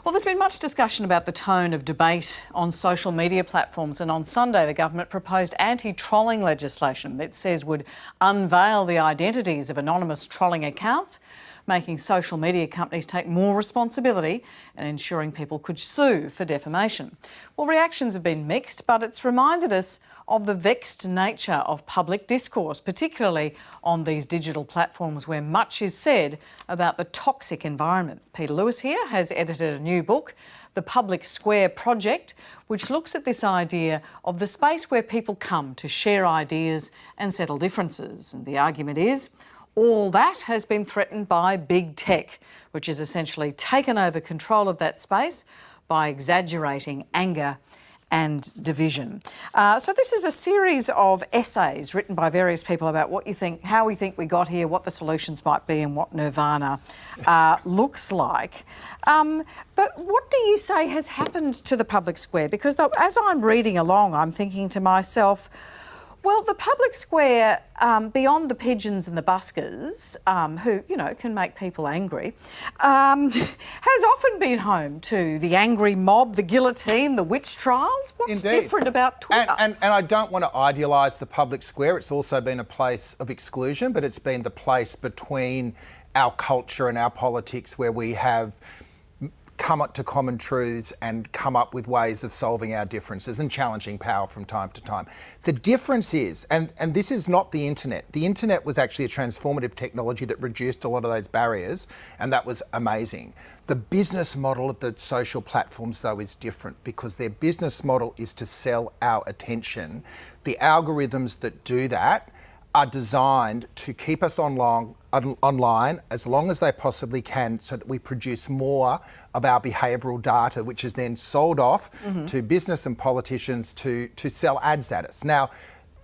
Well, there's been much discussion about the tone of debate on social media platforms, and on Sunday the government proposed anti-trolling legislation that says would unveil the identities of anonymous trolling accounts, making social media companies take more responsibility and ensuring people could sue for defamation. Well, reactions have been mixed, but it's reminded us of the vexed nature of public discourse, particularly on these digital platforms where much is said about the toxic environment. Peter Lewis here has edited a new book, The Public Square Project, which looks at this idea of the space where people come to share ideas and settle differences. And the argument is all that has been threatened by big tech, which has essentially taken over control of that space by exaggerating anger and division. So this is a series of essays written by various people about what you think, how we think we got here, what the solutions might be and what nirvana looks like. But what do you say has happened to the public square? Because as I'm reading along, I'm thinking to myself, well, the public square, beyond the pigeons and the buskers, who, you know, can make people angry, has often been home to the angry mob, the guillotine, the witch trials. What's different about Twitter? And I don't want to idealise the public square. It's also been a place of exclusion, but it's been the place between our culture and our politics where we have come up to common truths and come up with ways of solving our differences and challenging power from time to time. The difference is, and this is not the internet. The internet was actually a transformative technology that reduced a lot of those barriers, and that was amazing. The business model of the social platforms, though, is different because their business model is to sell our attention. The algorithms that do that are designed to keep us online as long as they possibly can so that we produce more of our behavioural data, which is then sold off to business and politicians to sell ads at us. Now,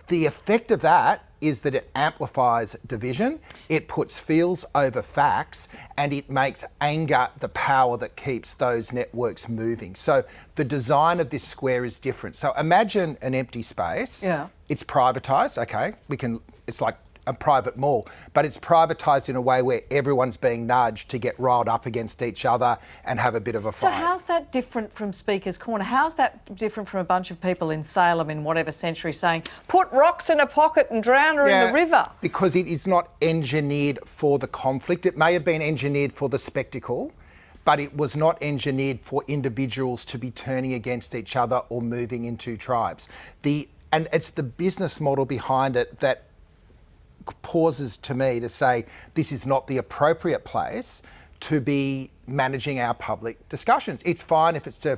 the effect of that is that it amplifies division, it puts feels over facts, and it makes anger the power that keeps those networks moving. So the design of this square is different. So imagine an empty space. Yeah. It's privatised, okay, it's like a private mall, but it's privatised in a way where everyone's being nudged to get riled up against each other and have a bit of a fight. So how's that different from Speaker's Corner? How's that different from a bunch of people in Salem in whatever century saying, put rocks in a pocket and drown her in the river? Because it is not engineered for the conflict. It may have been engineered for the spectacle, but it was not engineered for individuals to be turning against each other or moving into tribes. And it's the business model behind it that pauses to me to say this is not the appropriate place to be managing our public discussions. It's fine if it's to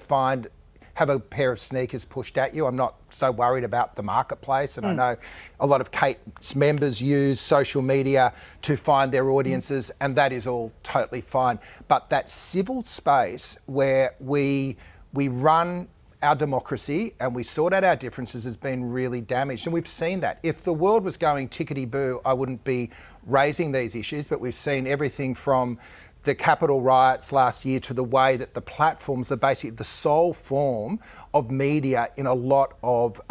have a pair of sneakers pushed at you. I'm not so worried about the marketplace, and I know a lot of Kate's members use social media to find their audiences, and that is all totally fine. But that civil space where we run our democracy and we sort out our differences has been really damaged, and we've seen that. If the world was going tickety-boo, I wouldn't be raising these issues, but we've seen everything from the Capitol riots last year to the way that the platforms are basically the sole form of media in a lot of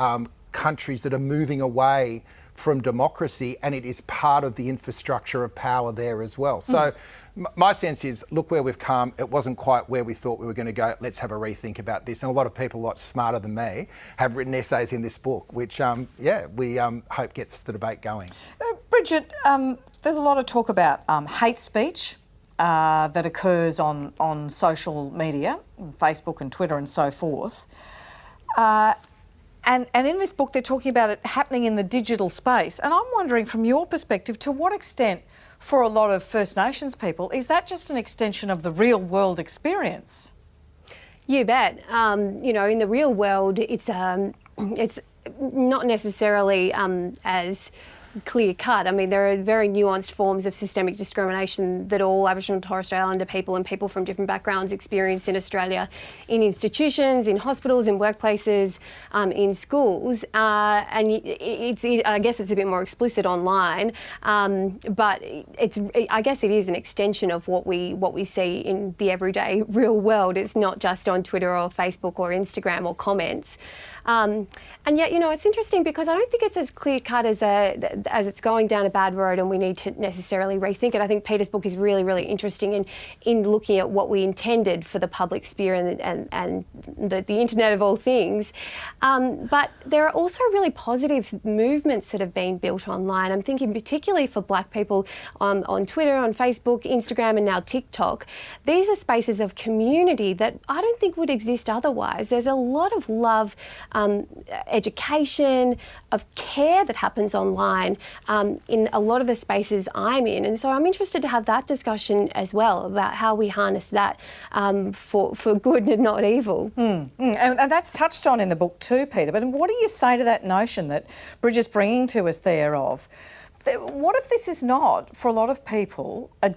countries that are moving away from democracy, and it is part of the infrastructure of power there as well. So my sense is, look where we've come. It wasn't quite where we thought we were going to go. Let's have a rethink about this. And a lot of people, a lot smarter than me, have written essays in this book, which, we hope gets the debate going. Bridget, there's a lot of talk about hate speech that occurs on social media, Facebook and Twitter and so forth. And in this book, they're talking about it happening in the digital space. And I'm wondering, from your perspective, to what extent, for a lot of First Nations people, is that just an extension of the real world experience? You bet. In the real world, it's not necessarily as clear cut. I mean, there are very nuanced forms of systemic discrimination that all Aboriginal and Torres Strait Islander people and people from different backgrounds experience in Australia, in institutions, in hospitals, in workplaces, in schools. And I guess it's a bit more explicit online, but I guess it is an extension of what we see in the everyday real world. It's not just on Twitter or Facebook or Instagram or comments. And yet, it's interesting because I don't think it's as clear cut as as it's going down a bad road and we need to necessarily rethink it. I think Peter's book is really, really interesting in looking at what we intended for the public sphere and the internet of all things. But there are also really positive movements that have been built online. I'm thinking particularly for Black people on Twitter, on Facebook, Instagram and now TikTok. These are spaces of community that I don't think would exist otherwise. There's a lot of love, education, of care that happens online in a lot of the spaces I'm in. And so I'm interested to have that discussion as well about how we harness that for good and not evil. And that's touched on in the book too, Peter. But what do you say to that notion that Bridget's bringing to us there of, what if this is not, for a lot of people, a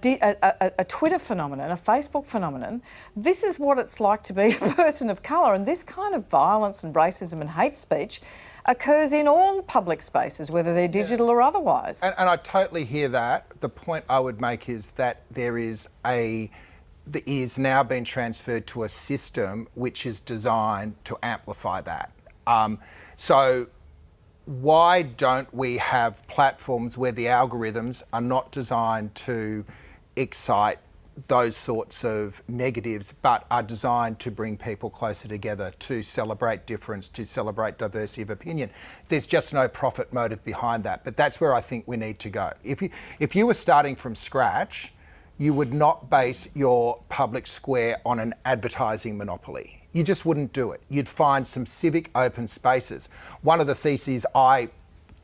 Twitter phenomenon, a Facebook phenomenon? This is what it's like to be a person of colour, and this kind of violence and racism and hate speech occurs in all public spaces, whether they're digital or otherwise. And I totally hear that. The point I would make is that it is now been transferred to a system which is designed to amplify that. So why don't we have platforms where the algorithms are not designed to excite those sorts of negatives, but are designed to bring people closer together, to celebrate difference, to celebrate diversity of opinion? There's just no profit motive behind that, but that's where I think we need to go. If you were starting from scratch, you would not base your public square on an advertising monopoly. You just wouldn't do it. You'd find some civic open spaces. One of the theses I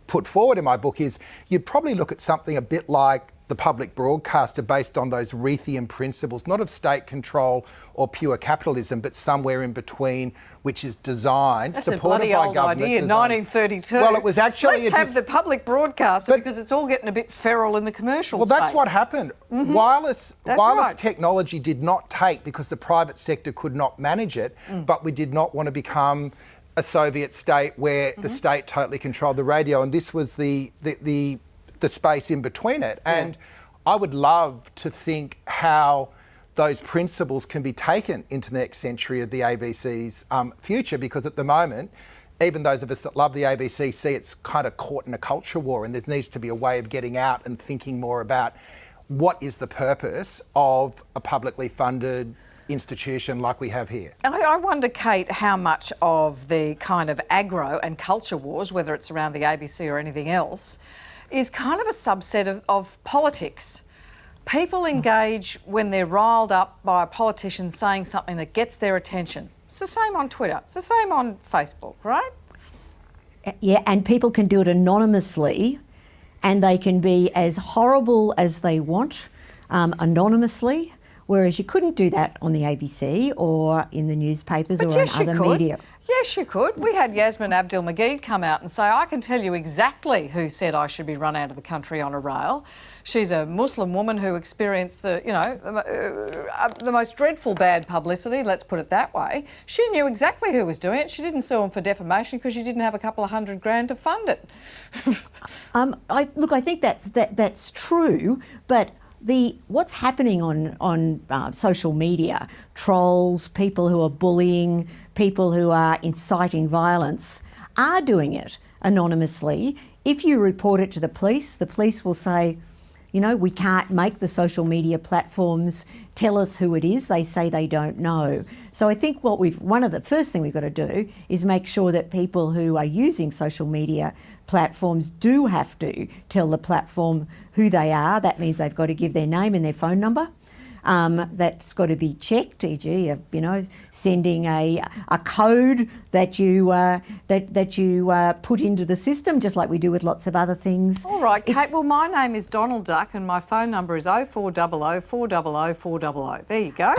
put forward in my book is you'd probably look at something a bit like the public broadcaster, based on those Rethinking principles, not of state control or pure capitalism, but somewhere in between, which is designed, That's supported a by old government. idea, 1932. Well, it was actually... Let's have the public broadcaster because it's all getting a bit feral in the commercial space. Well, that's what happened. Wireless right. technology did not take because the private sector could not manage it, but we did not want to become a Soviet state where the state totally controlled the radio, and this was the space in between it. And I would love to think how those principles can be taken into the next century of the ABC's future, because at the moment, even those of us that love the ABC see it's kind of caught in a culture war, and there needs to be a way of getting out and thinking more about what is the purpose of a publicly funded institution like we have here. I wonder, Kate, how much of the kind of aggro and culture wars, whether it's around the ABC or anything else, is kind of a subset of politics. People engage when they're riled up by a politician saying something that gets their attention. It's the same on Twitter. It's the same on Facebook, right? Yeah, and people can do it anonymously, and they can be as horrible as they want anonymously, whereas you couldn't do that on the ABC or in the newspapers or on other media. Yes, you could. We had Yasmin Abdel-Magid come out and say, I can tell you exactly who said I should be run out of the country on a rail. She's a Muslim woman who experienced the most dreadful bad publicity, let's put it that way. She knew exactly who was doing it. She didn't sue him for defamation because she didn't have a couple of $100,000 to fund it. I think that's true, but what's happening on social media, trolls, people who are bullying, people who are inciting violence, are doing it anonymously. If you report it to the police will say, we can't make the social media platforms tell us who it is. They say they don't know. So I think one of the first thing we've got to do is make sure that people who are using social media platforms do have to tell the platform who they are. That means they've got to give their name and their phone number. That's got to be checked, e.g., sending a code that you put into the system, just like we do with lots of other things. All right, Kate. Well, my name is Donald Duck, and my phone number is 0400 400 400. There you go.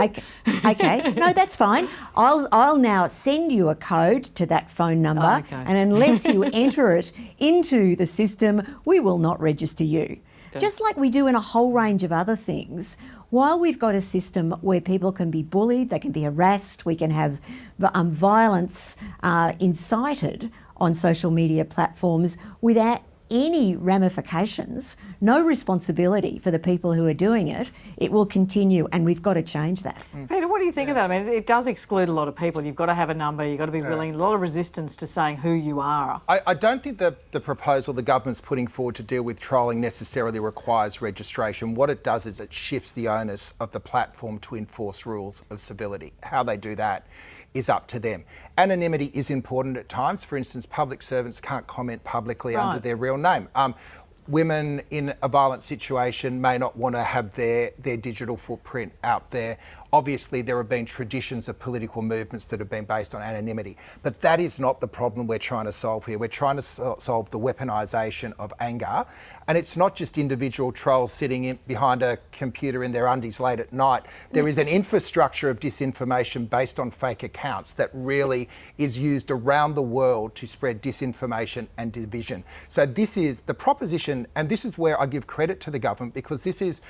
Okay. No, that's fine. I'll now send you a code to that phone number, and unless you enter it into the system, we will not register you. Okay. Just like we do in a whole range of other things. While we've got a system where people can be bullied, they can be harassed, we can have violence incited on social media platforms without any ramifications, no responsibility for the people who are doing it, it will continue, and we've got to change that. Peter, what do you think of that? I mean, it does exclude a lot of people. You've got to have a number, you've got to be willing, a lot of resistance to saying who you are. I don't think the proposal the government's putting forward to deal with trolling necessarily requires registration. What it does is it shifts the onus of the platform to enforce rules of civility. How they do that is up to them. Anonymity is important at times. For instance, public servants can't comment publicly under their real name. Women in a violent situation may not want to have their digital footprint out there. Obviously, there have been traditions of political movements that have been based on anonymity, but that is not the problem we're trying to solve here. We're trying to solve the weaponisation of anger, and it's not just individual trolls sitting behind a computer in their undies late at night. There is an infrastructure of disinformation based on fake accounts that really is used around the world to spread disinformation and division. So this is the proposition, and this is where I give credit to the government, because this is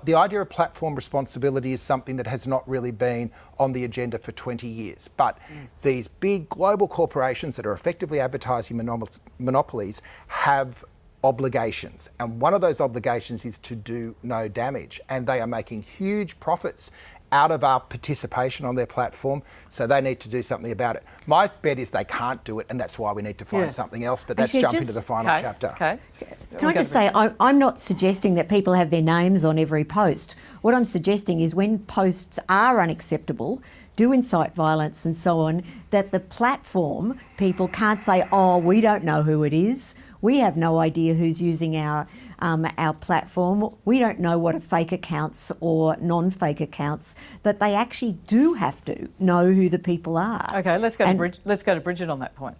the idea of platform responsibility is something that has not really been on the agenda for 20 years. But these big global corporations that are effectively advertising monopolies have obligations. And one of those obligations is to do no damage. And they are making huge profits out of our participation on their platform, so they need to do something about it. My bet is they can't do it, and that's why we need to find something else, but let's jump into the final chapter. Can I just say, I'm not suggesting that people have their names on every post. What I'm suggesting is when posts are unacceptable, do incite violence and so on, that the platform people can't say, oh, we don't know who it is. We have no idea who's using our platform. We don't know what are fake accounts or non-fake accounts. That they actually do have to know who the people are. Okay, let's go to Bridget on that point.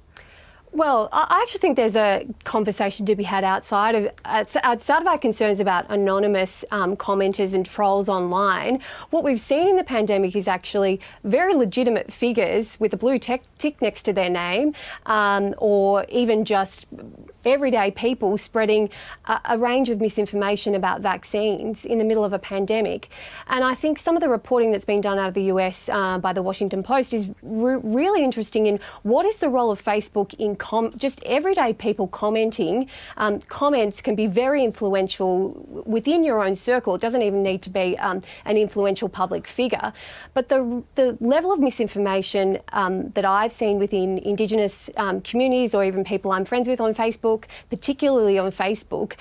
Well, I actually think there's a conversation to be had outside of our concerns about anonymous commenters and trolls online. What we've seen in the pandemic is actually very legitimate figures with a blue tick next to their name, or even just everyday people spreading a range of misinformation about vaccines in the middle of a pandemic. And I think some of the reporting that's been done out of the US by the Washington Post is really interesting in what is the role of Facebook in just everyday people commenting. Comments can be very influential within your own circle. It doesn't even need to be an influential public figure. But the level of misinformation that I've seen within Indigenous communities or even people I'm friends with on Facebook, particularly on Facebook,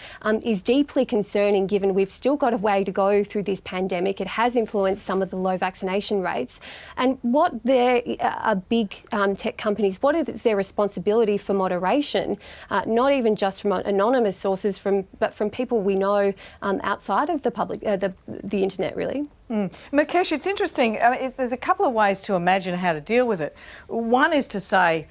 is deeply concerning given we've still got a way to go through this pandemic. It has influenced some of the low vaccination rates. And what are big tech companies, what is their responsibility for moderation, not even just from anonymous sources, but from people we know outside of the public, the internet, really. Mukesh, it's interesting. There's a couple of ways to imagine how to deal with it. One is to say,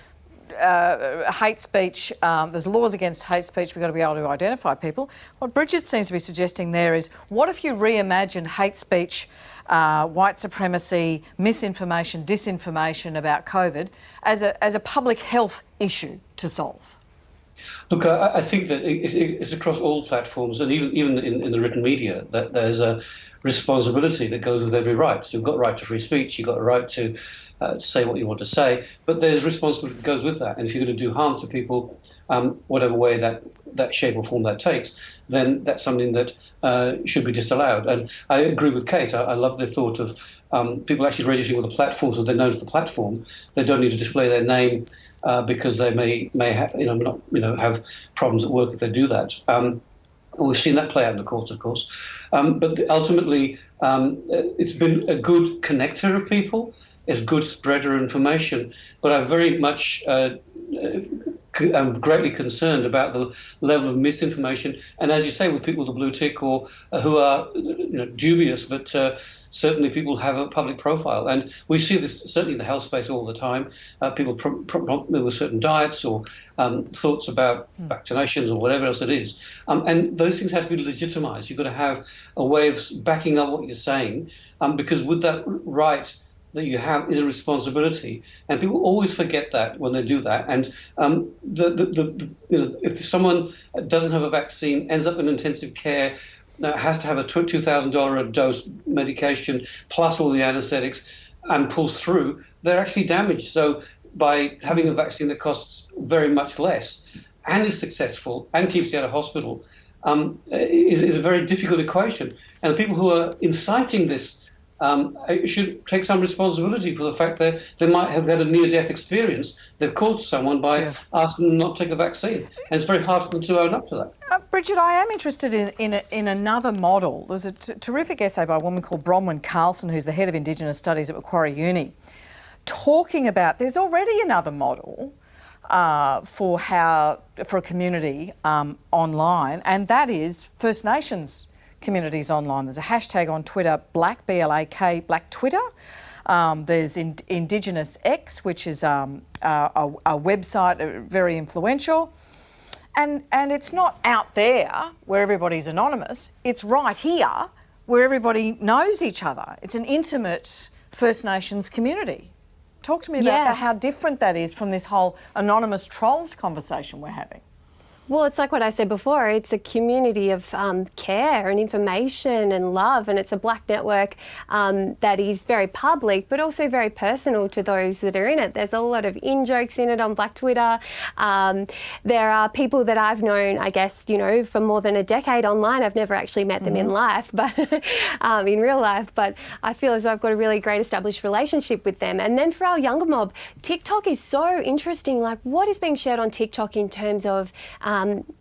hate speech, there's laws against hate speech, we've got to be able to identify people. What Bridget seems to be suggesting there is, what if you reimagine hate speech, white supremacy, misinformation, disinformation about COVID as a public health issue to solve? Look, I think that it's across all platforms, and even in the written media, that there's a responsibility that goes with every right. So you've got a right to free speech, you've got a right to say what you want to say, but there's responsibility that goes with that. And if you're going to do harm to people, whatever way that shape or form that takes, then that's something that should be disallowed. And I agree with Kate. I love the thought of people actually registering with a platform so they're known as the platform. They don't need to display their name because they may have, have problems at work if they do that. We've seen that play out in the courts, of course. But ultimately, it's been a good connector of people. It's good spreader of information. But I very much I'm greatly concerned about the level of misinformation. And as you say, with people with a blue tick or who are dubious, but certainly people have a public profile. And we see this certainly in the health space all the time. People prompted with certain diets or thoughts about vaccinations or whatever else it is. And those things have to be legitimised. You've got to have a way of backing up what you're saying, because with that right that you have is a responsibility, and people always forget that when they do that. And if someone doesn't have a vaccine, ends up in intensive care, has to have a $2,000 a dose medication plus all the anaesthetics, and pulls through, they're actually damaged. So by having a vaccine that costs very much less, and is successful and keeps you out of hospital is a very difficult equation. And the people who are inciting this should take some responsibility for the fact that they might have had a near-death experience. They've caused someone by asking them not to take a vaccine. And it's very hard for them to own up to that. Bridget, I am interested in another model. There's a terrific essay by a woman called Bronwyn Carlson, who's the head of Indigenous Studies at Macquarie Uni, talking about there's already another model for a community online, and that is First Nations communities online. There's a hashtag on Twitter, Black, B-L-A-K, Black Twitter. There's Indigenous X, which is a website, very influential. And it's not out there where everybody's anonymous. It's right here where everybody knows each other. It's an intimate First Nations community. Talk to me about how different that is from this whole anonymous trolls conversation we're having. Well, it's like what I said before, it's a community of care and information and love, and it's a Black network that is very public but also very personal to those that are in it. There's a lot of in-jokes in it on Black Twitter. There are people that I've known, I guess, for more than a decade online. I've never actually met them in life, but in real life, but I feel as though I've got a really great established relationship with them. And then for our younger mob, TikTok is so interesting. Like, what is being shared on TikTok in terms of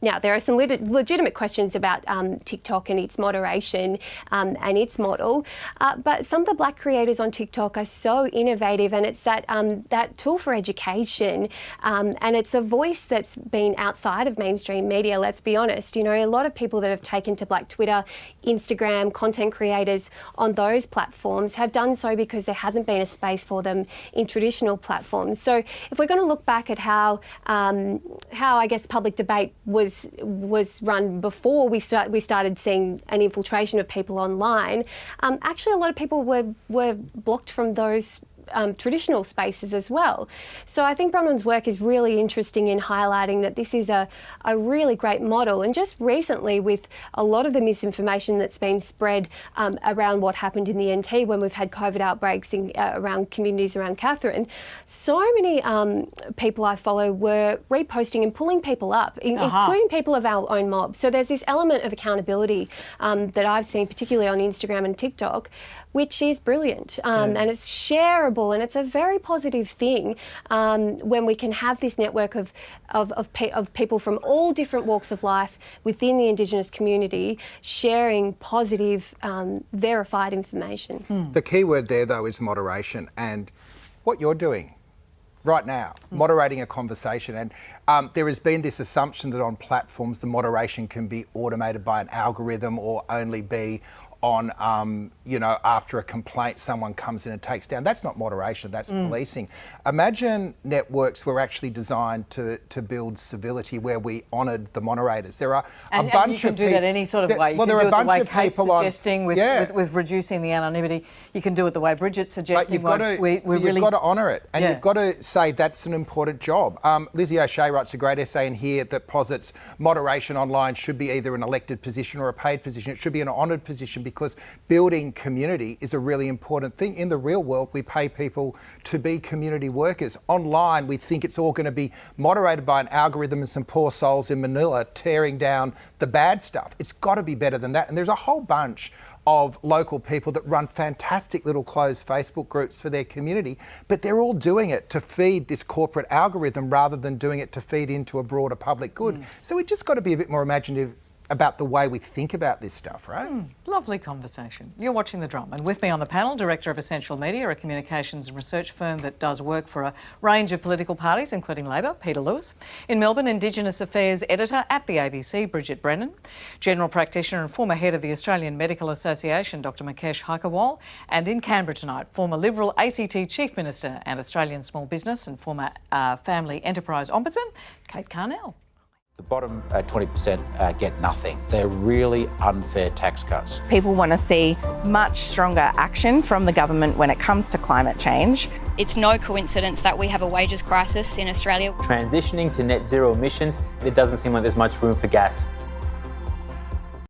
now, there are some legitimate questions about TikTok and its moderation and its model, but some of the Black creators on TikTok are so innovative, and it's that tool for education, and it's a voice that's been outside of mainstream media, let's be honest. A lot of people that have taken to Black Twitter, Instagram, content creators on those platforms have done so because there hasn't been a space for them in traditional platforms. So if we're going to look back at how I guess public debate was run before we started seeing an infiltration of people online, actually a lot of people were blocked from those traditional spaces as well. So I think Bronwyn's work is really interesting in highlighting that this is a really great model. And just recently, with a lot of the misinformation that's been spread around what happened in the NT when we've had COVID outbreaks around communities around Katherine, so many people I follow were reposting and pulling people up, including people of our own mob. So there's this element of accountability that I've seen, particularly on Instagram and TikTok, which is brilliant, and it's shareable, and it's a very positive thing when we can have this network of people from all different walks of life within the Indigenous community sharing positive, verified information. The key word there, though, is moderation, and what you're doing right now, moderating a conversation. And there has been this assumption that on platforms the moderation can be automated by an algorithm or only be on, after a complaint someone comes in and takes down. That's not moderation, that's policing. Imagine networks were actually designed to build civility, where we honoured the moderators. There are a bunch of people... And you can do that any sort of way. You can do it the way Kate's suggesting with reducing the anonymity. You can do it the way Bridget's suggesting. But you've got to honour it, and you've got to say that's an important job. Lizzie O'Shea writes a great essay in here that posits moderation online should be either an elected position or a paid position. It should be an honoured position, because building community is a really important thing. In the real world, we pay people to be community workers. Online, we think it's all going to be moderated by an algorithm and some poor souls in Manila tearing down the bad stuff. It's got to be better than that. And there's a whole bunch of local people that run fantastic little closed Facebook groups for their community, but they're all doing it to feed this corporate algorithm rather than doing it to feed into a broader public good. So we've just got to be a bit more imaginative about the way we think about this stuff, right? Lovely conversation. You're watching The Drum, and with me on the panel, Director of Essential Media, a communications and research firm that does work for a range of political parties, including Labor, Peter Lewis. In Melbourne, Indigenous Affairs Editor at the ABC, Bridget Brennan. General Practitioner and former Head of the Australian Medical Association, Dr Mukesh Haikerwal. And in Canberra tonight, former Liberal ACT Chief Minister and Australian Small Business and former Family Enterprise Ombudsman, Kate Carnell. The bottom 20% get nothing. They're really unfair tax cuts. People want to see much stronger action from the government when it comes to climate change. It's no coincidence that we have a wages crisis in Australia. Transitioning to net zero emissions, it doesn't seem like there's much room for gas.